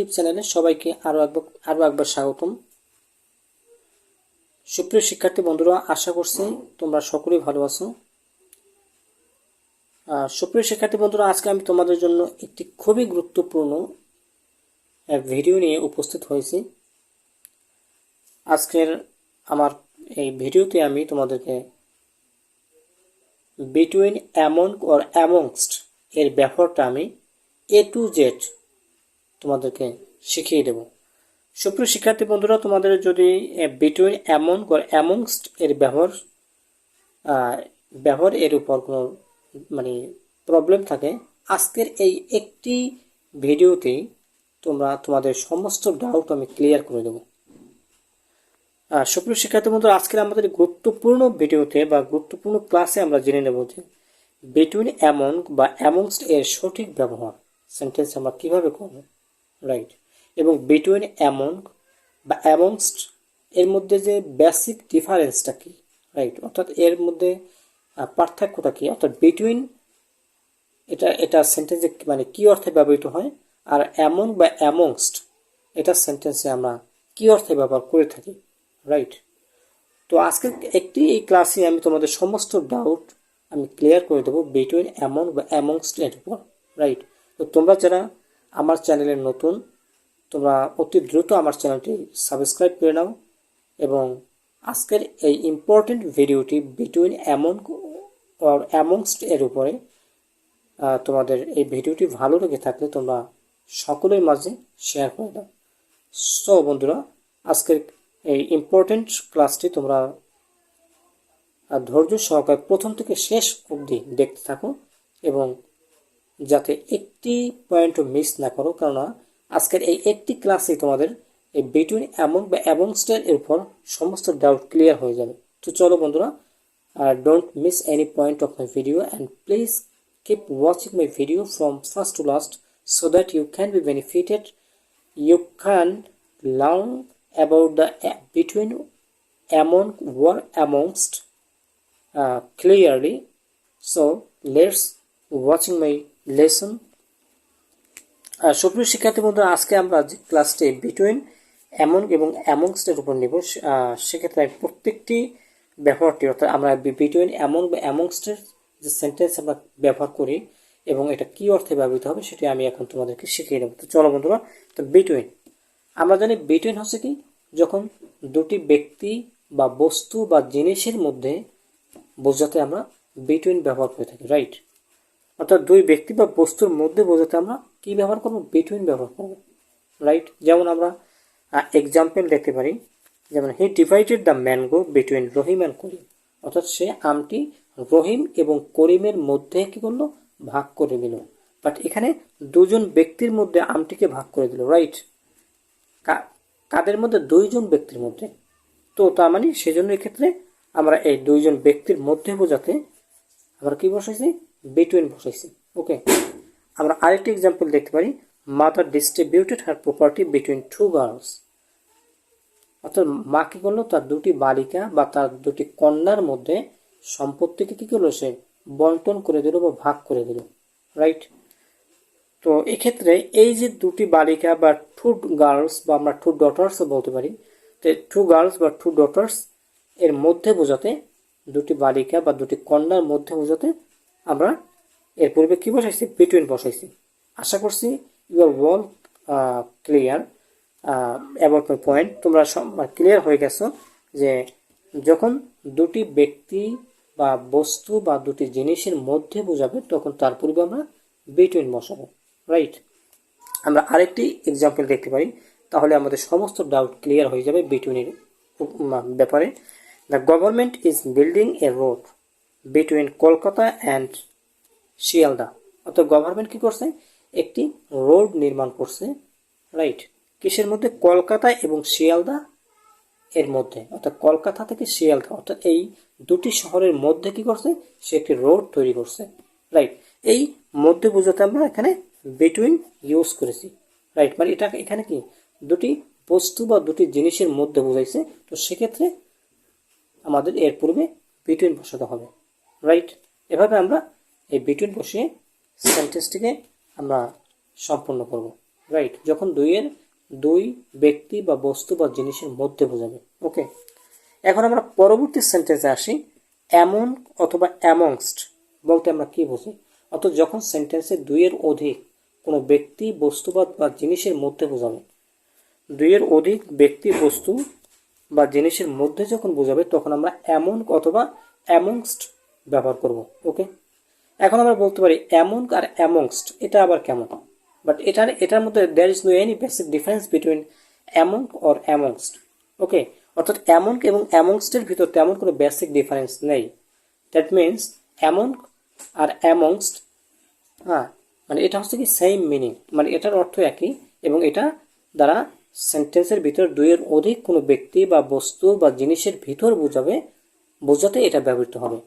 YouTube চ্যানেলে সবাইকে আরো একবার স্বাগতম। সুপ্রিয় শিক্ষার্থী বন্ধুরা, আশা করছি তোমরা সকলেই ভালো আছো। সুপ্রিয় শিক্ষার্থী বন্ধুরা, আজকে আমি তোমাদের জন্য একটি খুবই গুরুত্বপূর্ণ ভিডিও নিয়ে উপস্থিত হয়েছি। আজকের আমার এই ভিডিওতে আমি তোমাদেরকে বিটুইন, অ্যামং অর অ্যামংস্ট এর ব্যবহারটা আমি A to Z তোমাদেরকে শিখিয়ে দেব। সুপ্রিয় শিক্ষার্থী বন্ধুরা, তোমাদের যদি বিটুইন, অ্যামং অর অ্যামংস্ট এর ব্যবহার এর উপর কোনো প্রবলেম থাকে, আজকের এই একটি ভিডিওতেই তোমাদের সমস্ত ডাউট আমি ক্লিয়ার করে দেব। সুপ্রিয় শিক্ষার্থী বন্ধুরা, আজকের আমাদের গুরুত্বপূর্ণ ভিডিওতে বা গুরুত্বপূর্ণ ক্লাসে আমরা জেনে নেব যে বিটুইন, অ্যামং বা অ্যামংস্ট এর সঠিক ব্যবহার, সেন্টেন্স আমরা কিভাবে করব, রাইট। এবং বিটুইন, অ্যামং বা অ্যামংস্ট এর মধ্যে যে বেসিক ডিফারেন্সটা কি, রাইট, অর্থাৎ এর মধ্যে পার্থক্যটা কি, অর্থাৎ বিটুইন এটা সেন্টেন্সে কি অর্থে ব্যবহৃত হয়, আর অ্যামং বা অ্যামংস্ট এটা সেন্টেন্সে আমরা কি অর্থে ব্যবহার করে থাকি, রাইট। তো আজকে এই ক্লাসে আমি তোমাদের সমস্ত ডাউট আমি ক্লিয়ার করে দেবো বিটুইন, অ্যামং বা অ্যামংস্ট এর উপর, রাইট। তো তোমরা যারা আমার চ্যানেলে নতুন, তোমরা অতি দ্রুত আমার চ্যানেলটি সাবস্ক্রাইব করে নাও এবং আজকের এই ইম্পর্টেন্ট ভিডিওটি বিটুইন, অ্যামং অর অ্যামংস্ট এর উপরে তোমাদের এই ভিডিওটি ভালো লেগে থাকলে তোমরা সকলের মাঝে শেয়ার করে দাও। সো বন্ধুরা, আজকের এই ইম্পর্টেন্ট ক্লাসটি তোমরা ধৈর্য সহকারে প্রথম থেকে শেষ অবধি দেখতে থাকো এবং যাতে একটি পয়েন্টও মিস না করো, কেননা আজকের এই একটি ক্লাসে তোমাদের এই বিটুইন, অ্যামং বা অ্যামংস্ট এর উপর সমস্ত ডাউট ক্লিয়ার হয়ে যাবে। তো চলো বন্ধুরা, don't miss any point of my video and please keep watching my video from first to last so that you can be benefited. You can learn about the between, among or amongst clearly. So let's watching my lesson. সুপ্রিয় শিক্ষার্থী বন্ধুরা, আজকে আমরা যে ক্লাসটি between, among এবং amongst এর উপর নেব, সেক্ষেত্রে প্রত্যেকটি ব্যবহারটি, অর্থাৎ আমরা বিটুইন, অ্যামং বা অ্যামংস্ট এর যে সেন্টেন্স আমরা ব্যবহার করি এবং এটা কি অর্থে ব্যবহৃত হবে সেটি আমি এখন তোমাদেরকে শিখিয়ে দেবো। তো চলো বন্ধুরা, তো বিটুইন, আমরা জানি বিটুইন হচ্ছে কি, যখন দুটি ব্যক্তি বা বস্তু বা জিনিসের মধ্যে বোঝাতে আমরা বিটুইন ব্যবহার করে থাকি, রাইট। অর্থাৎ দুই ব্যক্তি বা বস্তুর মধ্যে বোঝাতে আমরা কি ব্যবহার করবো, বিটুইন ব্যবহার করবো, রাইট। যেমন আমরা এক্সাম্পল দেখতে পারি, যেমন he divided the mango between Rahim and Karim, অর্থাৎ সে আমটি রহিম এবং করিমের মধ্যে কি করলো, ভাগ করে দিল। বাট এখানে দুজন ব্যক্তির মধ্যে আমটিকে ভাগ করে দিল, রাইট। কাদের মধ্যে, দুইজন ব্যক্তির মধ্যে। তো তার মানে সেজন্য এক্ষেত্রে আমরা এই দুইজন ব্যক্তির মধ্যে বোঝাতে আমরা কি বসাইছি, বিটুইন বসাইছি, ওকে। আমরা আরেকটি এক্সাম্পল দেখতে পারি, মাদার ডিস্ট্রিবিউটেড হার প্রপার্টি বিটুইন টু গার্লস, অর্থাৎ মা কি করলো, তার দুটি বালিকা বা তার দুটি কন্যার মধ্যে সম্পত্তিকে কি করলো, সে বন্টন করে দিল বা ভাগ করে দিল, রাইট। তো এক্ষেত্রে এই যে দুটি বালিকা বা টু গার্লস বা আমরা টু ডটার্সও বলতে পারি, তো টু গার্লস বা টু ডটার্স এর মধ্যে বোঝাতে, দুটি বালিকা বা দুটি কন্যার মধ্যে বোঝাতে আমরা এর পূর্বে কি বসাইছি, বিটুইন বসাইছি। আশা করছি you are all clear about my point. তোমরা ক্লিয়ার হয়ে গেছো যে যখন দুটি ব্যক্তি বা বস্তু বা দুটি জিনিসের মধ্যে বোঝাবে তখন তার পূর্বে আমরা বিটুইন বসাবো, রাইট। আমরা আরেকটি এক্সাম্পল দেখতে পারি, তাহলে আমাদের সমস্ত ডাউট ক্লিয়ার হয়ে যাবে বিটুইনের ব্যাপারে। The government is building A road between Kolkata and Sealdah, অর্থাৎ গভর্নমেন্ট কি করছে, একটি রোড নির্মাণ করছে, রাইট। কিসের মধ্যে, কলকাতা এবং শিয়ালদা এর মধ্যে, অর্থাৎ কলকাতা থেকে শিয়ালদা, অর্থাৎ এই দুটি শহরের মধ্যে কি করছে, সে একটি রোড তৈরি করছে, রাইট। এই মধ্যে বোঝাতে আমরা এখানে বিটুইন ইউজ করেছি, রাইট। মানে এটা এখানে কি, দুটি বস্তু বা দুটি জিনিসের মধ্যে বোঝাইছে, তো সেক্ষেত্রে আমাদের এর পূর্বে বিটুইন বসাতে হবে, রাইট। এভাবে আমরা এই বিটুইন বসিয়ে সেন্টেন্সটিকে আমরা সম্পূর্ণ করব, রাইট, যখন দুই ব্যক্তি বা বস্তু বা জিনিসের মধ্যে বোঝাবে। ওকে, এখন আমরা পরবর্তী সেন্টেন্সে আসি। এমন অথবা অ্যামংস্ট বলতে আমরা কি বুঝি? অর্থাৎ যখন সেন্টেন্সে দুইয়ের অধিক কোনো ব্যক্তি বস্তু বা জিনিসের মধ্যে বোঝাবে, দুইয়ের অধিক ব্যক্তি বস্তু বা জিনিসের মধ্যে যখন বোঝাবে তখন আমরা এমন অথবা অ্যামংস্ট ব্যবহার করব। ওকে, এখন আমরা বলতে পারি এমন আর অ্যামংস্ট, এটা আবার কেমন? বাট এটার মধ্যে there is no any basic difference between among or amongst. Okay, অর্থাৎ অ্যামং এবং অ্যামংস্টের ভিতর তেমন কোনো বেসিক ডিফারেন্স নেই। দ্যাট মিনস অ্যামং আর অ্যামংস্ট, হ্যাঁ, মানে এটা হচ্ছে কি সেম মিনিং, মানে এটার অর্থ একই, এবং এটা দ্বারা সেন্টেন্সের ভিতর দুইয়ের অধিক কোনো ব্যক্তি বা বস্তু বা জিনিসের ভিতর বোঝাতে এটা ব্যবহৃত হবে।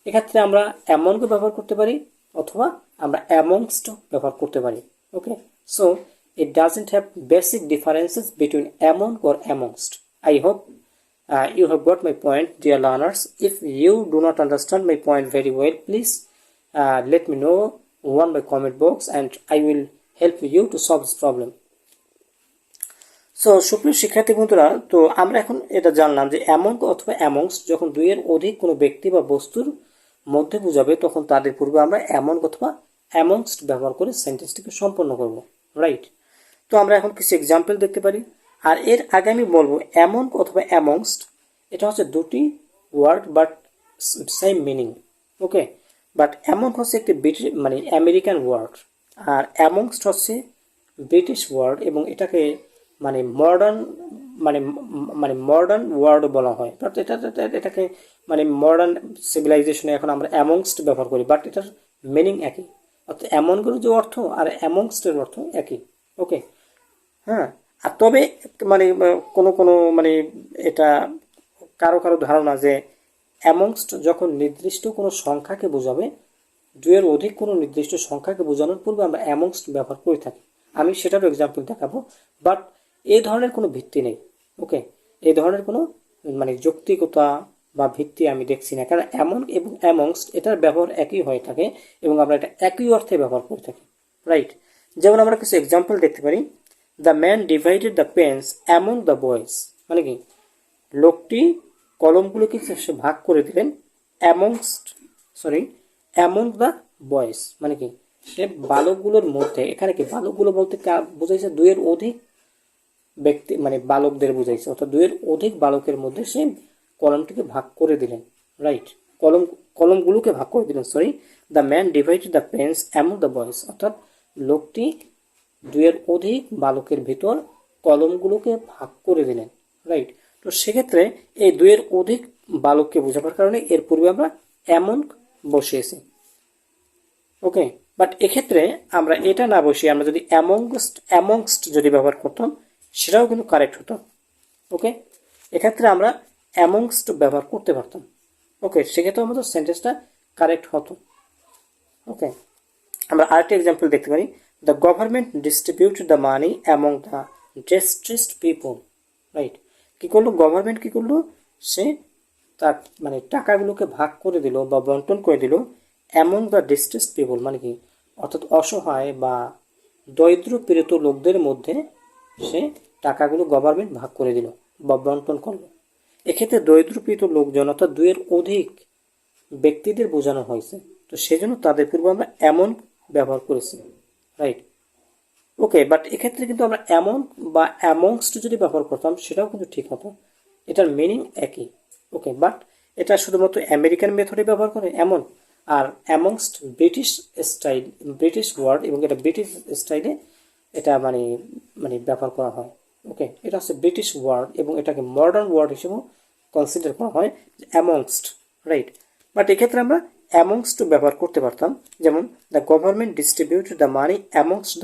এক্ষেত্রে আমরা অ্যামংকে ব্যবহার করতে পারি অথবা আমরা অ্যামংস্ট ব্যবহার করতে পারি। ওকে, so it doesn't have basic differences between among or amongst. I hope you have got my point, dear learners. If you do not understand my point very well, please let me know on my comment box and I will help you to solve this problem. So সুপ্রিয় শিক্ষার্থী বন্ধুরা, তো আমরা এখন এটা জানলাম যে among অথবা অ্যামংস্ট যখন দুইয়ের অধিক কোনো ব্যক্তি বা বস্তুর মধ্যে বোঝাবে তখন তাদের পূর্বে আমরা অ্যামং অথবা অ্যামংস্ট ব্যবহার করে সেন্টেন্সটিকে সম্পন্ন করব। রাইট, তো আমরা এখন কিছু এক্সাম্পল দেখতে পারি। আর এর আগে আমি বলবো অ্যামং অথবা অ্যামংস্ট এটা হচ্ছে দুটি word but same meaning. Okay, but among হচ্ছে একটি মানে আমেরিকান ওয়ার্ড, আর অ্যামংস্ট হচ্ছে ব্রিটিশ ওয়ার্ড, এবং এটাকে মানে মডার্ন ওয়ার্ড বলা হয়। বাট এটাকে মানে মডার্ন সিভিলাইজেশনে এখন আমরা অ্যামংস্ট ব্যবহার করি, বাট এটার মিনিং একই। অর্থাৎ অ্যামংয়ের যে অর্থ আর অ্যামংস্টের অর্থ একই। ওকে, হ্যাঁ, আর তবে মানে কোনো মানে এটা কারো ধারণা যে অ্যামংস্ট যখন নির্দিষ্ট কোনো সংখ্যাকে বোঝাবে, দুইয়ের অধিক কোনো নির্দিষ্ট সংখ্যাকে বোঝানোর পূর্বে আমরা অ্যামংস্ট ব্যবহার করে থাকি। আমি সেটারও এক্সাম্পল দেখাবো, বাট এই ধরনের কোনো ভিত্তি নেই। ওকে, এই ধরনের কোনো মানে যৌক্তিকতা বা ভিত্তি আমি দেখছি না, কারণ অ্যামং এবং অ্যামংস্ট এটার ব্যবহার একই হয়ে থাকে এবং আমরা এটা একই অর্থে ব্যবহার করে থাকি। রাইট, যেমন আমরা কিছু এক্সাম্পল দেখতে পারি। The man divided the pens among the boys, মানে কি লোকটি কলমগুলোকে সে ভাগ করে দিলেন অ্যামং দ্য বয়েজ, মানে কি সে বালকগুলোর মধ্যে। এখানে কি বালকগুলো বলতে বোঝাইছে দুইয়ের অধিক ব্যক্তি, মানে বালকদের বোঝাইছে, অর্থাৎ দুইয়ের অধিক বালকের মধ্যে সে কলমটিকে ভাগ করে দিলেন। রাইট, কলমগুলোকে ভাগ করে দিলেন। The man divided the pens among the boys, অর্থাৎ লোকটি দুইয়ের অধিক বালকের ভিতর কলমগুলোকে ভাগ করে দিলেন। রাইট, তো সেক্ষেত্রে এই দুইয়ের অধিক বালককে বোঝাবার কারণে এর পূর্বে আমরা অ্যামং বসিয়েছি। ওকে, বাট এক্ষেত্রে আমরা এটা না বসিয়ে আমরা যদি অ্যামংস্ট যদি ব্যবহার করতাম সেটাও কিন্তু কারেক্ট হতো। ওকে, এক্ষেত্রে আমরা অ্যামংস্ট ব্যবহার করতে পারতাম। ওকে, সেক্ষেত্রে আমাদের সেন্টেন্সটা কারেক্ট হতো। ওকে, আমরা আরেকটা এক্সাম্পল দেখতে পারি। The government distributed the money among the distressed people. Right, কী করলো গভর্নমেন্ট, কী করলো সে তার মানে টাকাগুলোকে ভাগ করে দিল বা বন্টন করে দিল অ্যামং দ্য ডিস্ট্রেসড পিপল, মানে কি অর্থাৎ অসহায় বা দরিদ্র পীড়িত লোকদের মধ্যে সে টাকাগুলো গভর্নমেন্ট ভাগ করে দিল বা বন্টন করলো। এক্ষেত্রে দরিদ্র পীড়িত লোকজন অর্থাৎ দুইয়ের অধিক ব্যক্তিদের বোঝানো হয়েছে, তো সেজন্য তাদের পূর্বে আমরা অ্যামং ব্যবহার করেছি। রাইট, ওকে, বাট এক্ষেত্রে কিন্তু আমরা অ্যামং বা অ্যামংস্ট যদি ব্যবহার করতাম সেটাও কিন্তু ঠিক হতো, এটার মিনিং একই। ওকে, বাট এটা শুধুমাত্র আমেরিকান মেথডে ব্যবহার করে এমন, আর অ্যামংস্ট ব্রিটিশ ওয়ার্ড, এবং এটা ব্রিটিশ স্টাইলে এটা মানে ব্যবহার করা হয়। ওকে, এটা হচ্ছে ব্রিটিশ ওয়ার্ড এবং এটাকে মডার্ন ওয়ার্ড হিসেবেও কনসিডার করা হয় অ্যামংস্ট। রাইট, বাট এক্ষেত্রে আমরা অ্যামংস্ট ব্যবহার করতে পারতাম, যেমন the government distributed the money amongst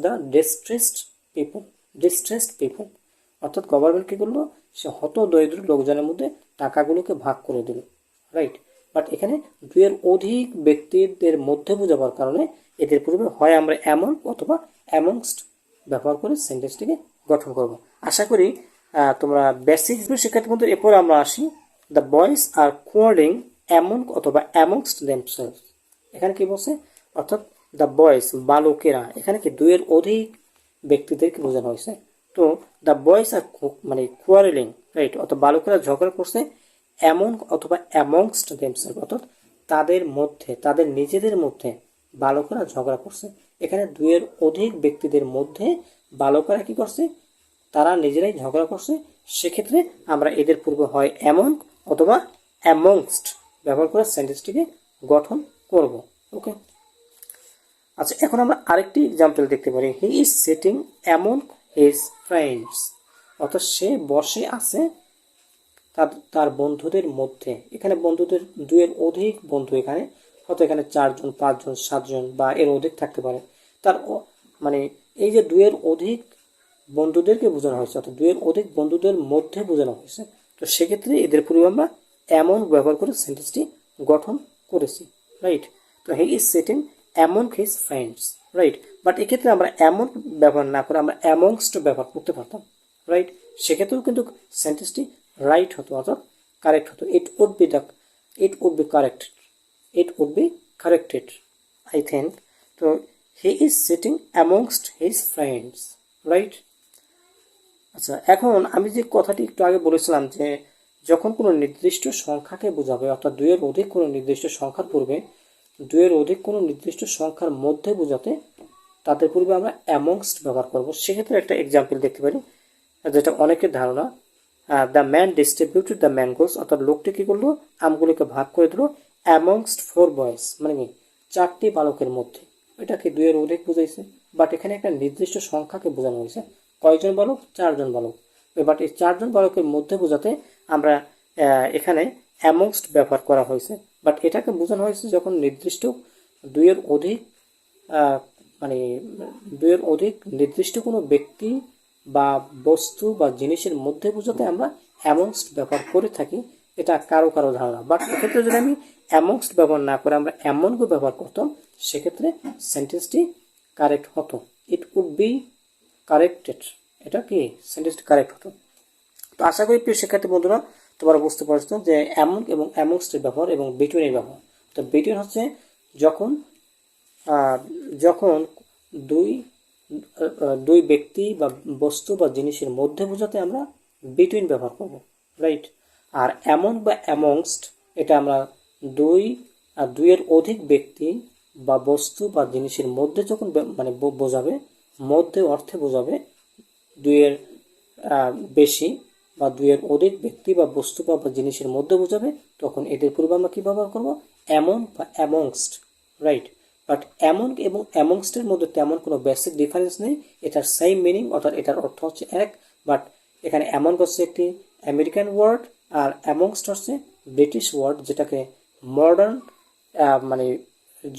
the distressed people, অর্থাৎ গভর্নমেন্ট কী করলো সে হত দরিদ্র লোকজনের মধ্যে টাকাগুলোকে ভাগ করে দিল। রাইট, বাট এখানে দুইয়ের অধিক ব্যক্তিদের মধ্যে বোঝাবার কারণে এদের পূর্বে হয় আমরা অ্যামং অথবা অ্যামংস্ট ব্যবহার করে সেন্টেন্সটিকে গঠন করব। আশা করি তোমরা বেসিক শিক্ষার্থী বন্ধু। এরপর আমরা আসি দ্য বয়েজ আর কোয়ার্ডিং অ্যামং অথবা অ্যামংস্ট দেমসেলস। এখানে কি বলছে, অর্থাৎ দ্য বয়েজ বালকেরা, এখানে কি দুইয়ের অধিক ব্যক্তিদেরকে বোঝানো হয়েছে। তো দ্য বয়েজ আর মানে কোয়ারেলিং, রাইট, অর্থাৎ বালকেরা ঝগড়া করছে এমন অথবা অ্যামংস্ট দেমসেলফ, অর্থাৎ তাদের মধ্যে, তাদের নিজেদের মধ্যে বালকেরা ঝগড়া করছে। এখানে দুইয়ের অধিক ব্যক্তিদের মধ্যে বালকেরা কি করছে, তারা নিজেরাই ঝগড়া করছে। সেক্ষেত্রে আমরা এদের পূর্বে হয় এমন অথবা অ্যামংস্ট ব্যবহার করে সেন্টেন্সটিকে গঠন করব। ওকে, আচ্ছা, এখন আমরা আরেকটি এক্সাম্পল দেখতে পারি। He is sitting among his friends, অর্থাৎ সে বসে আছে তার বন্ধুদের মধ্যে। এখানে বন্ধুদের দুইয়ের অধিক বন্ধু, এখানে হয়তো এখানে 4 জন 5 জন 7 জন বা এর অধিক থাকতে পারে। তার মানে এই যে দুইয়ের অধিক বন্ধুদেরকে বোঝানো হয়েছে, অর্থাৎ দুইয়ের অধিক বন্ধুদের মধ্যে বোঝানো হয়েছে। তো সেক্ষেত্রে এদের পূর্বে আমরা এমন ব্যবহার করে সেন্টেন্সটি গঠন করেছি, রাইট। তো he is sitting among his friends, right. But এক্ষেত্রে আমরা এমন ব্যবহার না করে আমরা অ্যামংস্ট ব্যবহার করতে পারতাম, রাইট। সেক্ষেত্রেও কিন্তু সেন্টেন্সটি রাইট হতো, অর্থাৎ কারেক্ট হতো। It would be corrected, I think. তো he is sitting amongst his friends, right. আচ্ছা, এখন আমি যে কথাটি একটু আগে বলেছিলাম যে যখন কোনো নির্দিষ্ট সংখ্যাকে বোঝাবে, অর্থাৎ দুইয়ের অধিক কোনো নির্দিষ্ট সংখ্যার পূর্বে, দুইয়ের অধিক কোনো নির্দিষ্ট সংখ্যার মধ্যে বোঝাতে তাদের পূর্বে আমরা অ্যামংস্ট ব্যবহার করব। সেক্ষেত্রে একটা এক্সাম্পল দেখতে পারি, যেটা অনেকের ধারণা। The man distributed the mangoes, অর্থাৎ লোকটি কি করলো, আমগুলিকে ভাগ করে দিল অ্যামংস্ট 4 বয়েজ, মানে কি 4টি বালকের মধ্যে। এটা কি দুইয়ের অধিক বুঝাইছে, বাট এখানে একটা নির্দিষ্ট সংখ্যাকে বোঝানো হয়েছে। কয়জন বালক? 4 জন বালক। বাট এই 4 জন বালকের মধ্যে বোঝাতে আমরা এখানে অ্যামংস্ট ব্যবহার করা হয়েছে। বাট এটাকে বোঝানো হয়েছে যখন নির্দিষ্ট দুইয়ের অধিক মানে দুইয়ের অধিক নির্দিষ্ট কোনো ব্যক্তি বা বস্তু বা জিনিসের মধ্যে বোঝাতে আমরা অ্যামংস্ট ব্যবহার করে থাকি। এটা কারো কারো ধারণা। বাট এক্ষেত্রে যদি আমি অ্যামংস্ট ব্যবহার না করে আমরা এমনকে ব্যবহার করতাম, সেক্ষেত্রে সেন্টেন্সটি কারেক্ট হতো। ইট উড বি কারেক্টেড, এটা কি সেন্টেন্সটি কারেক্ট হতো। তো আশা করি প্রিয় শিক্ষার্থী বন্ধুরা তোমরা বুঝতে পারছো যে এমন এবং অ্যামংস্টের ব্যবহার এবং বিটুইনের ব্যবহার। তো বিটুইন হচ্ছে যখন যখন দুই ব্যক্তি বা বস্তু বা জিনিসের মধ্যে বোঝাতে আমরা বিটুইন ব্যবহার করব, রাইট। আর এমন বা অ্যামংস্ট এটা আমরা দুইয়ের অধিক ব্যক্তি বা বস্তু বা জিনিসের মধ্যে যখন মানে বোঝাবে, মধ্যে অর্থে বোঝাবে দুইয়ের বেশি বা দুইয়ের অধিক ব্যক্তি বা বস্তু বা জিনিসের মধ্যে বোঝাবে, তখন এদের পূর্বে আমরা কি ব্যবহার করব? এমন বা অ্যামংস্ট, রাইট। বাট এমন এবং অ্যামংস্টের মধ্যে তেমন কোনো বেসিক ডিফারেন্স নেই, এটার সেম মিনিং, অর্থাৎ এটার অর্থ হচ্ছে এক। বাট এখানে এমন হচ্ছে একটি আমেরিকান ওয়ার্ড আর অ্যামংস্ট হচ্ছে ব্রিটিশ ওয়ার্ড, যেটাকে মডার্ন মানে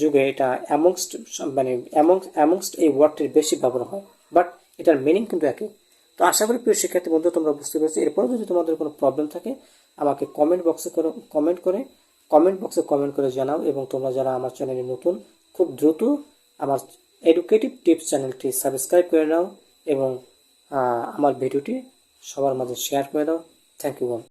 যুগে এটা অ্যামংস্ট মানে অ্যামংস্ট এই ওয়ার্ডটির বেশি ব্যবহার হয়, বাট এটার মিনিং কিন্তু একই। তো আশা করি প্রিয় শিক্ষার্থী বন্ধু তোমরা বুঝতে পেরেছো। এরপরে যদি তোমাদের কোনো প্রবলেম থাকে আমাকে কমেন্ট বক্সে কমেন্ট করে জানাও। এবং তোমরা যারা আমার চ্যানেলে নতুন, খুব দ্রুত আমার এডুকেটিভ টিপস চ্যানেলটি সাবস্ক্রাইব করে নাও এবং আমার ভিডিওটি সবার মাঝে শেয়ার করে দাও। Thank you.